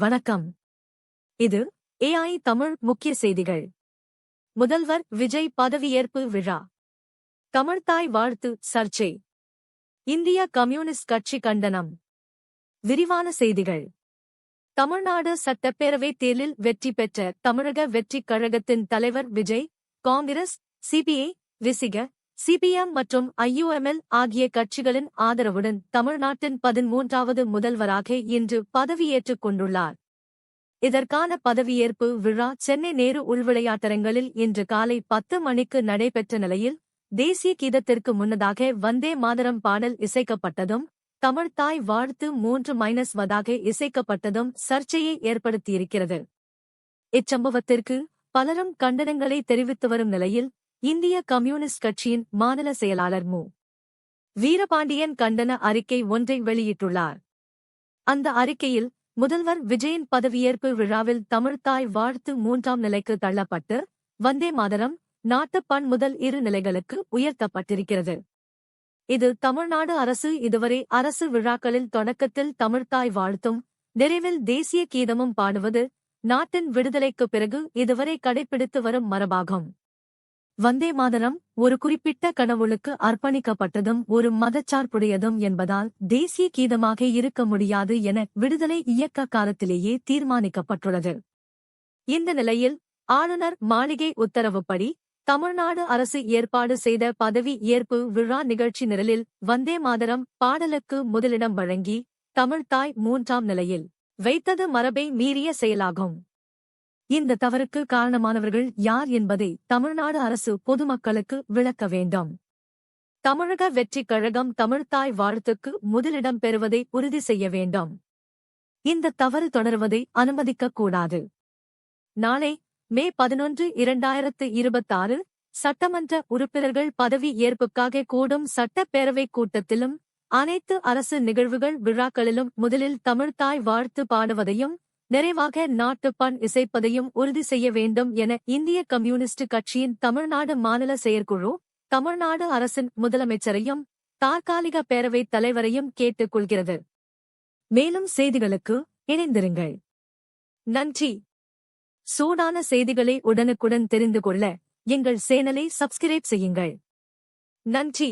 வணக்கம். இது AI தமிழ் முக்கிய செய்திகள். முதல்வர் விஜய் பதவியேற்பு விழா. தமிழ்த்தாய் வாழ்த்து சர்ச்சை. இந்திய கம்யூனிஸ்ட் கட்சி கண்டனம். விரிவான செய்திகள். தமிழ்நாடு சட்டப்பேரவைத் தேர்தலில் வெற்றி பெற்ற தமிழக வெற்றிக் கழகத்தின் தலைவர் விஜய், காங்கிரஸ், CPI, விசிக, CPM மற்றும் IUML ஆகிய கட்சிகளின் ஆதரவுடன் தமிழ்நாட்டின் 13வது முதல்வராக இன்று பதவியேற்றுக் கொண்டுள்ளார். இதற்கான பதவியேற்பு விழா சென்னை நேரு உள்விளையாட்டரங்கில் இன்று காலை 10 மணிக்கு நடைபெற்ற நிலையில், தேசிய கீதத்திற்கு முன்னதாக வந்தே மாதரம் பாடல் இசைக்கப்பட்டதும், தமிழ்த்தாய் வாழ்த்து 3-வதாக இசைக்கப்பட்டதும் சர்ச்சையை ஏற்படுத்தியிருக்கிறது. இச்சம்பவத்திற்கு பலரும் கண்டனங்களை தெரிவித்து வரும் நிலையில், இந்திய கம்யூனிஸ்ட் கட்சியின் மாநில செயலாளர் மு. வீரபாண்டியன் கண்டன அறிக்கை ஒன்றை வெளியிட்டுள்ளார். அந்த அறிக்கையில், முதல்வர் விஜயின் பதவியேற்பு விழாவில் தமிழ்த்தாய் வாழ்த்து 3ஆம் நிலைக்கு தள்ளப்பட்டு, வந்தே மாதரம், நாட்டுப்பண் முதல் 2 நிலைகளுக்கு உயர்த்தப்பட்டிருக்கிறது. இது தமிழ்நாடு அரசு இதுவரை அரசு விழாக்களில் தொடக்கத்தில் தமிழ்த்தாய் வாழ்த்தும், நிறைவில் தேசிய கீதமும் பாடுவது, நாட்டின் விடுதலைக்குப் பிறகு இதுவரை கடைப்பிடித்து வரும் மரபாகும். வந்தே மாதரம் ஒரு குறிப்பிட்ட கடவுளுக்கு அர்ப்பணிக்கப்பட்டதும் ஒரு மதச்சார்புடையதும் என்பதால் தேசிய கீதமாக இருக்க முடியாது என விடுதலை இயக்க காலத்திலேயே தீர்மானிக்கப்பட்டுள்ளது. இந்த நிலையில், ஆளுநர் மாளிகை உத்தரவுப்படி, தமிழ்நாடு அரசு ஏற்பாடு செய்த பதவி ஏற்பு விழா நிகழ்ச்சி நிரலில் வந்தே மாதரம் பாடலுக்கு முதலிடம் வழங்கி, தமிழ்த்தாய் 3ஆம் நிலையில் வைத்தது மரபை மீறிய செயலாகும். இந்த தவறுக்கு காரணமானவர்கள் யார் என்பதை தமிழ்நாடு அரசு பொதுமக்களுக்கு விளக்க வேண்டும். தமிழக வெற்றிக் கழகம் தமிழ்த்தாய் வாழ்த்துக்கு முதலிடம் பெறுவதை உறுதி செய்ய வேண்டும். இந்த தவறு தொடர்வதை அனுமதிக்கக்கூடாது. நாளை மே 11, 2026 சட்டமன்ற உறுப்பினர்கள் பதவி ஏற்புக்காக கூடும் சட்டப்பேரவைக் கூட்டத்திலும், அனைத்து அரசு நிகழ்வுகள் விழாக்களிலும் முதலில் தமிழ்த்தாய் வாழ்த்து பாடுவதையும், நிறைவாக நாட்டுப்பண் இசைப்பதையும் உறுதி செய்ய வேண்டும் என இந்திய கம்யூனிஸ்ட் கட்சியின் தமிழ்நாடு மாநில செயற்குழு, தமிழ்நாடு அரசின் முதலமைச்சரையும் தற்காலிக பேரவைத் தலைவரையும் கேட்டுக் கொள்கிறது. மேலும் செய்திகளுக்கு இணைந்திருங்கள். நன்றி. சூடான செய்திகளை உடனுக்குடன் தெரிந்து கொள்ள எங்கள் சேனலை சப்ஸ்கிரைப் செய்யுங்கள். நன்றி.